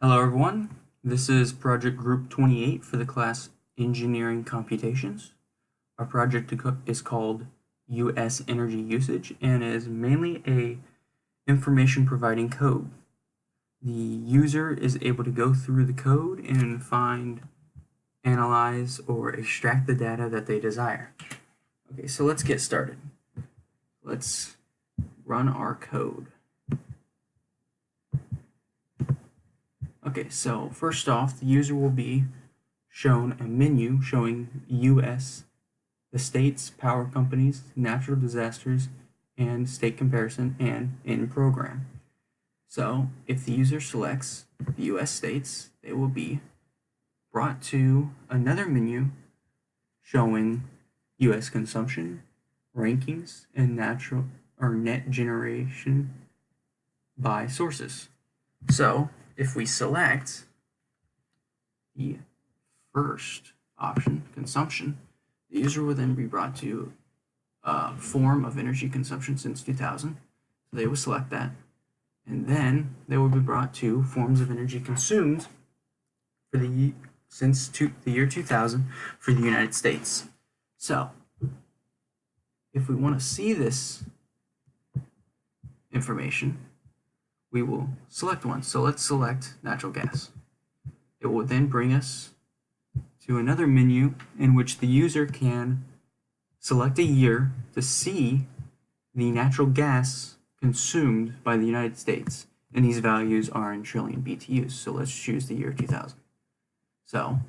Hello everyone, this is project group 28 for the class Engineering Computations. Our project is called US Energy Usage and is mainly a information providing code. The user is able to go through the code and find, analyze, or extract the data that they desire. Okay, so let's get started. Let's run our code. Okay, so first off, the user will be shown a menu showing US, the states, power companies, natural disasters, and state comparison, and in program. So if the user selects the US states, they will be brought to another menu showing US consumption, rankings, and natural or net generation by sources. So if we select the first option, consumption, the user will then be brought to a form of energy consumption since 2000. So they will select that. And then they will be brought to forms of energy consumed for the year 2000 for the United States. So if we want to see this information, we will select one. So let's select natural gas. It will then bring us to another menu in which the user can select a year to see the natural gas consumed by the United States. And these values are in trillion BTUs. So let's choose the year 2000. So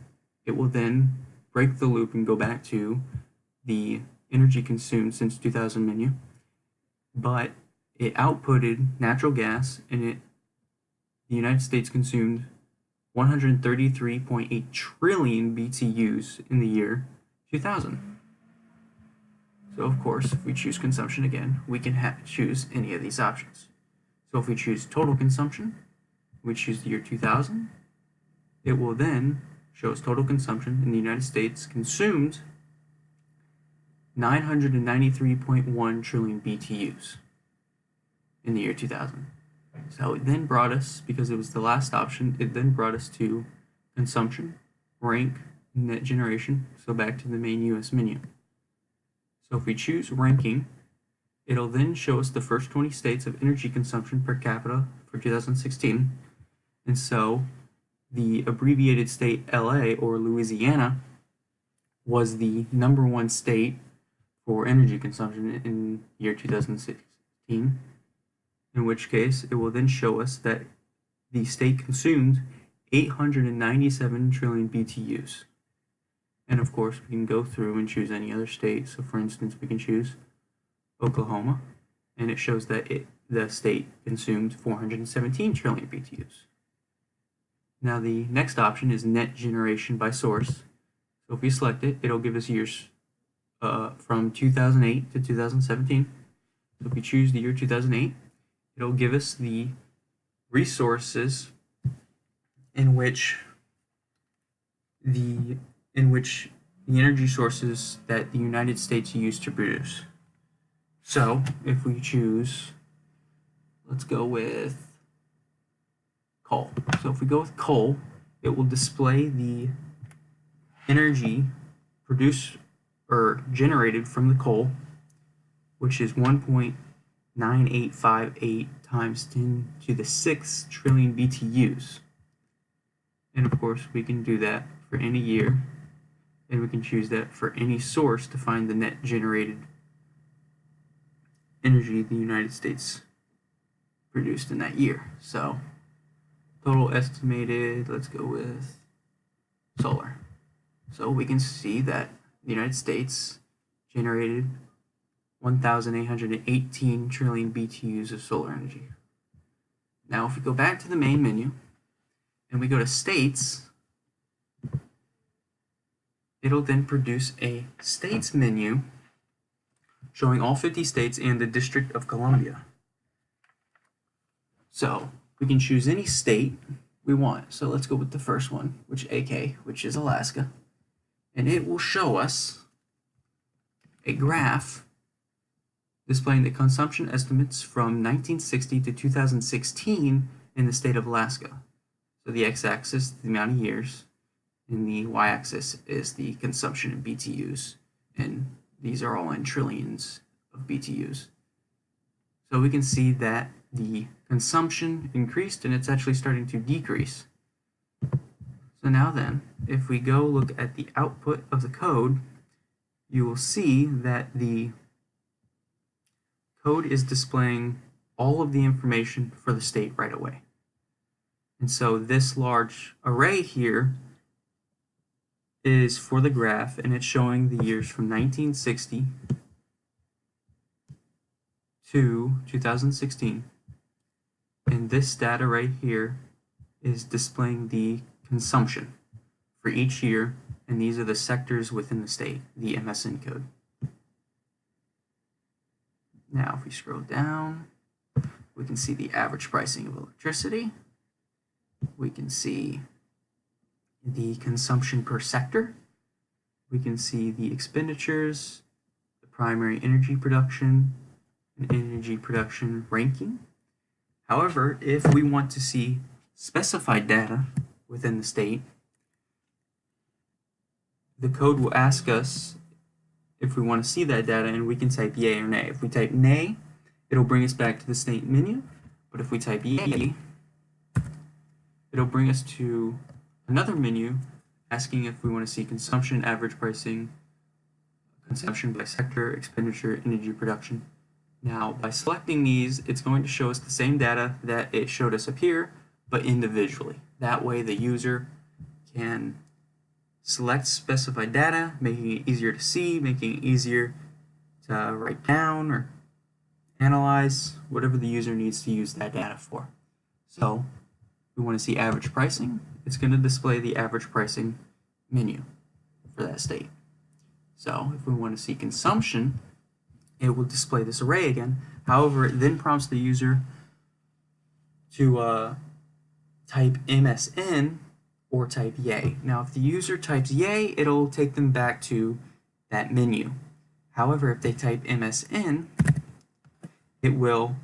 it will then break the loop and go back to the energy consumed since 2000 menu. But it outputted natural gas, and the United States consumed 133.8 trillion BTUs in the year 2000. So of course, if we choose consumption again, we can choose any of these options. So if we choose total consumption, we choose the year 2000, it will then show us total consumption in the United States consumed 993.1 trillion BTUs in the year 2000. So it then brought us, because it was the last option, it then brought us to consumption, rank, net generation, so back to the main US menu. So if we choose ranking, it'll then show us the first 20 states of energy consumption per capita for 2016. And so the abbreviated state LA, or Louisiana, was the #1 state for energy consumption in year 2016. In which case, it will then show us that the state consumed 897 trillion BTUs. And of course, we can go through and choose any other state. So for instance, we can choose Oklahoma, and it shows that the state consumed 417 trillion BTUs. Now the next option is net generation by source. So if we select it, it'll give us years from 2008 to 2017. So if we choose the year 2008, it'll give us the resources in which the energy sources that the United States used to produce. So if we choose, let's go with coal. So if we go with coal, it will display the energy produced or generated from the coal, which is 1.9858 times 10 to the 6 trillion BTUs. And of course, we can do that for any year, and we can choose that for any source to find the net generated energy the United States produced in that year. So total estimated, let's go with solar. So we can see that the United States generated 1,818 trillion BTUs of solar energy. Now if we go back to the main menu and we go to states, it'll then produce a states menu showing all 50 states and the District of Columbia. So we can choose any state we want. So let's go with the first one, which is Alaska. And it will show us a graph displaying the consumption estimates from 1960 to 2016 in the state of Alaska. So the x-axis is the amount of years, and the y-axis is the consumption in BTUs, and these are all in trillions of BTUs. So we can see that the consumption increased and it's actually starting to decrease. So now then, if we go look at the output of the code, you will see that the code is displaying all of the information for the state right away. And so this large array here is for the graph, and it's showing the years from 1960 to 2016. And this data right here is displaying the consumption for each year, and these are the sectors within the state, the MSN code. Now if we scroll down, we can see the average pricing of electricity. We can see the consumption per sector. We can see the expenditures, the primary energy production, and energy production ranking. However, if we want to see specified data within the state, the code will ask us if we want to see that data, and we can type yay or nay. If we type nay, it'll bring us back to the state menu, but if we type yay, it'll bring us to another menu asking if we want to see consumption, average pricing, consumption by sector, expenditure, energy production. Now, by selecting these, it's going to show us the same data that it showed us up here, but individually. That way the user can select specified data, making it easier to see, making it easier to write down or analyze, whatever the user needs to use that data for. So, if we want to see average pricing, it's going to display the average pricing menu for that state. So, if we want to see consumption, it will display this array again. However, it then prompts the user to type MSN or type yay. Now, if the user types yay, it'll take them back to that menu. However, if they type MSN, it will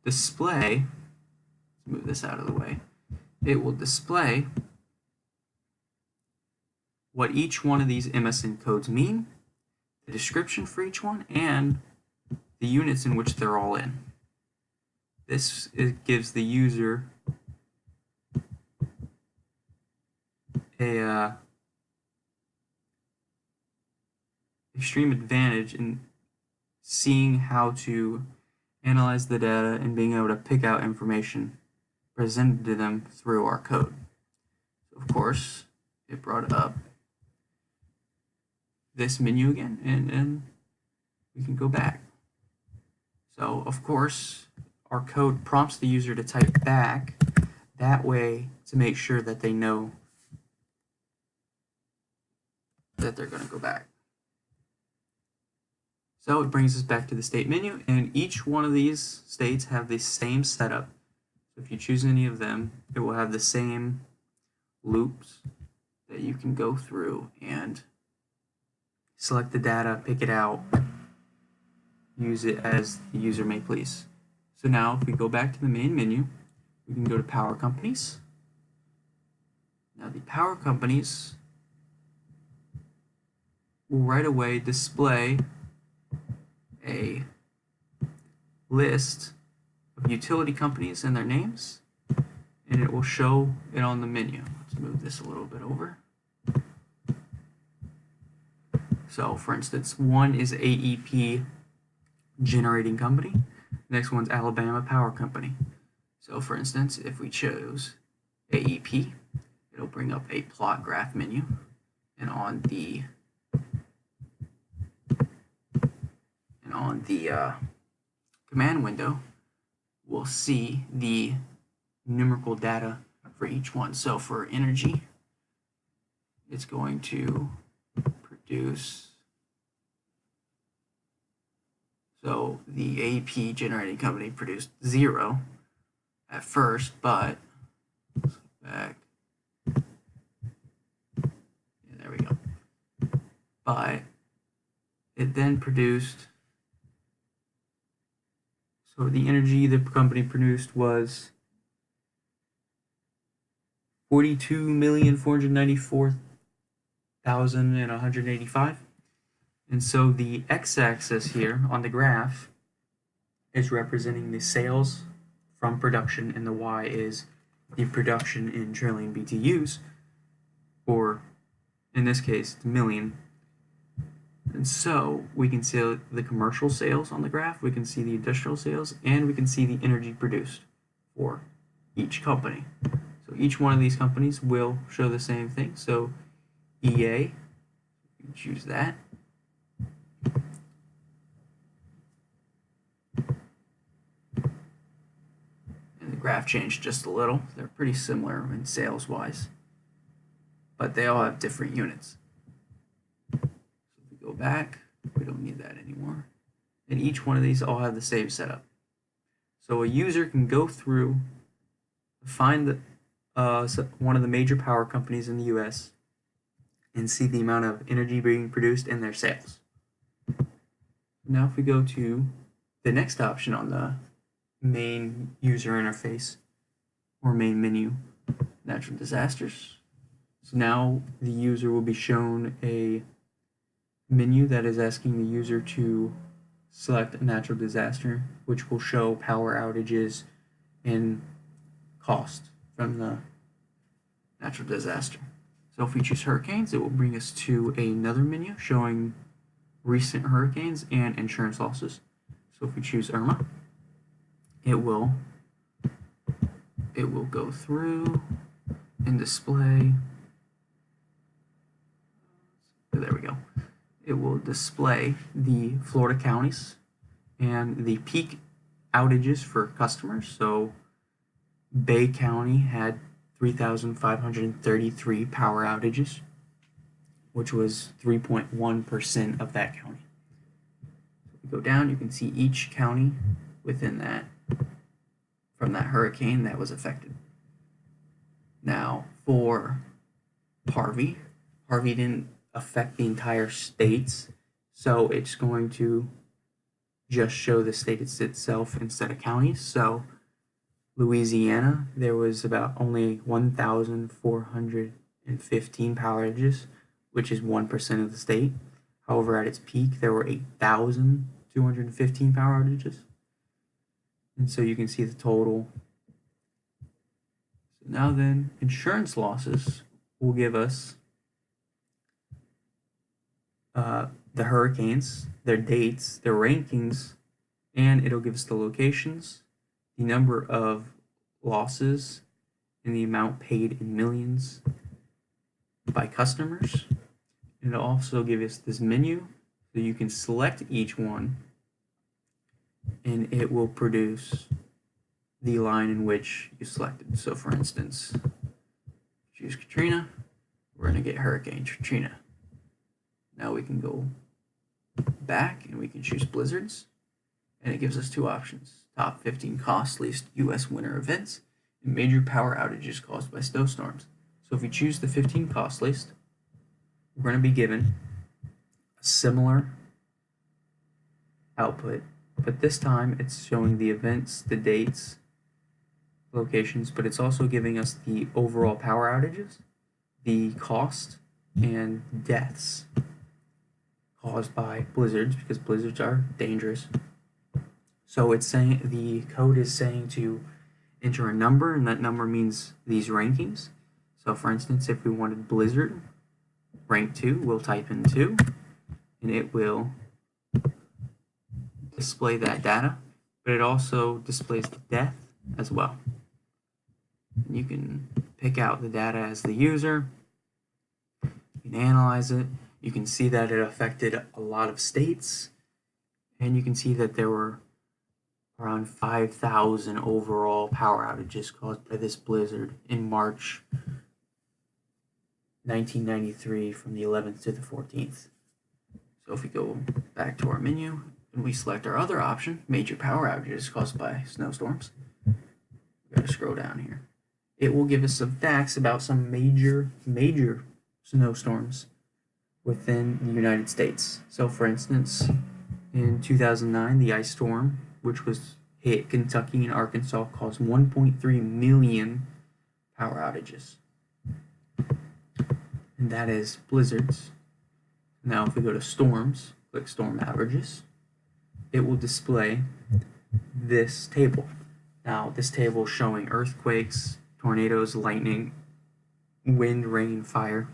display, let's move this out of the way, it will display what each one of these MSN codes mean, the description for each one, and the units in which they're all in. This gives the user a extreme advantage in seeing how to analyze the data and being able to pick out information presented to them through our code. So of course, it brought up this menu again, and we can go back. So of course, our code prompts the user to type back that way to make sure that they know that they're going to go back. So it brings us back to the state menu, and each one of these states have the same setup. So if you choose any of them, it will have the same loops that you can go through and select the data, pick it out, use it as the user may please. So now if we go back to the main menu, we can go to power companies. Now the power companies will right away display a list of utility companies and their names, and it will show it on the menu. Let's move this a little bit over. So for instance, one is AEP Generating Company, next one's Alabama Power Company. So for instance, if we chose AEP, it'll bring up a plot graph menu, and on the command window, we'll see the numerical data for each one. So for energy, it's going to produce, so the AEP Generating Company produced 0 at first, but back, yeah, there we go. But it then produced, so So the energy the company produced was 42,494,185. And so the x-axis here on the graph is representing the sales from production, and the y is the production in trillion BTUs, or in this case, the million. And so we can see the commercial sales on the graph, we can see the industrial sales, and we can see the energy produced for each company. So each one of these companies will show the same thing. So EA, you choose that. And the graph changed just a little. They're pretty similar in sales-wise, but they all have different units. So if we go back, we don't need that anymore. And each one of these all have the same setup. So a user can go through, find the one of the major power companies in the US and see the amount of energy being produced in their sales. Now if we go to the next option on the main user interface or main menu, natural disasters. So now the user will be shown a menu that is asking the user to select a natural disaster, which will show power outages and cost from the natural disaster. So if we choose hurricanes, it will bring us to another menu showing recent hurricanes and insurance losses. So if we choose Irma, it will go through and display. There we go. It will display the Florida counties and the peak outages for customers. So Bay County had 3,533 power outages, which was 3.1% of that county. If we go down, you can see each county within that from that hurricane that was affected. Now for Harvey didn't affect the entire states, so it's going to just show the state itself instead of counties. So Louisiana, there was about only 1,415 power outages, which is 1% of the state. However, at its peak, there were 8,215 power outages. And so you can see the total. So now then, insurance losses will give us the hurricanes, their dates, their rankings, and it'll give us the locations, the number of losses, and the amount paid in millions by customers. And it'll also give us this menu, so you can select each one, and it will produce the line in which you selected. So for instance, choose Katrina, we're going to get Hurricane Katrina. Now we can go back and we can choose blizzards, and it gives us two options: top 15 costliest US winter events and major power outages caused by snowstorms. So if we choose the 15 costliest, we're going to be given a similar output, but this time it's showing the events, the dates, locations, but it's also giving us the overall power outages, the cost, and deaths caused by blizzards, because blizzards are dangerous. So it's saying, the code is saying to enter a number, and that number means these rankings. So for instance, if we wanted blizzard rank 2, we'll type in 2, and it will display that data, but it also displays the death as well. And you can pick out the data as the user, you can analyze it, you can see that it affected a lot of states, and you can see that there were around 5,000 overall power outages caused by this blizzard in March 1993 from the 11th to the 14th. So if we go back to our menu and we select our other option, major power outages caused by snowstorms, we gotta scroll down here. It will give us some facts about some major snowstorms within the United States. So for instance, in 2009, the ice storm, which was hit Kentucky and Arkansas caused 1.3 million power outages. And that is blizzards. Now if we go to storms, click storm averages, it will display this table. Now this table is showing earthquakes, tornadoes, lightning, wind, rain, fire.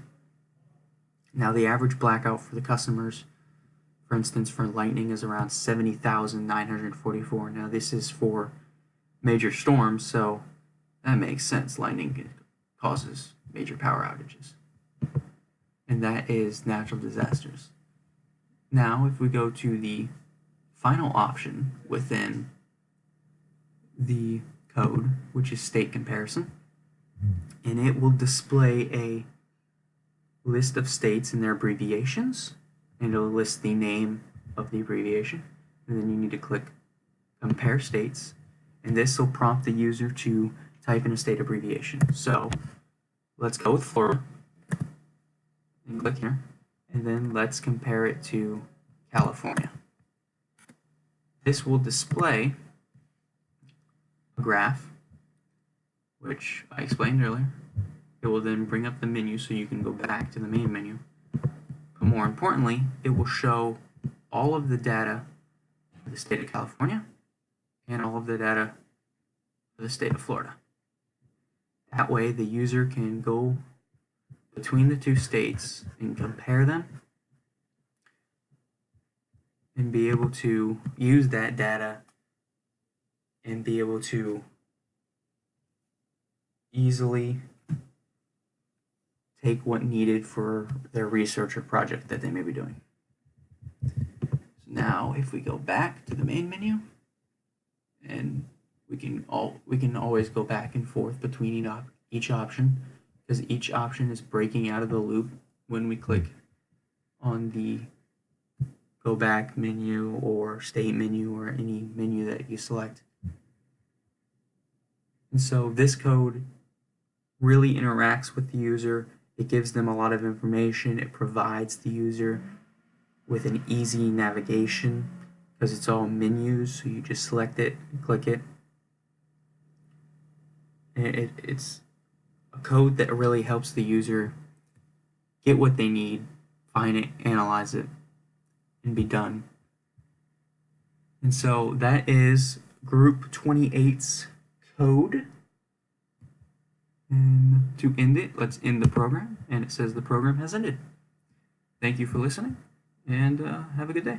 Now the average blackout for the customers, for instance, for lightning is around 70,944. Now this is for major storms, so that makes sense. Lightning causes major power outages. And that is natural disasters. Now if we go to the final option within the code, which is state comparison, and it will display a list of states and their abbreviations, and it'll list the name of the abbreviation, and then you need to click compare states, and this will prompt the user to type in a state abbreviation. So let's go with Florida and click here, and then let's compare it to California. This will display a graph, which I explained earlier. It will then bring up the menu so you can go back to the main menu. But more importantly, it will show all of the data for the state of California and all of the data for the state of Florida. That way the user can go between the two states and compare them and be able to use that data and be able to easily take what needed for their research or project that they may be doing. So now if we go back to the main menu, and we can always go back and forth between each option, because each option is breaking out of the loop when we click on the go back menu or state menu or any menu that you select. And so this code really interacts with the user. It gives them a lot of information. It provides the user with an easy navigation because it's all menus, so you just select it and click it. And it's a code that really helps the user get what they need, find it, analyze it, and be done. And so that is Group 28's code. And to end it, let's end the program, and it says the program has ended. Thank you for listening, and have a good day.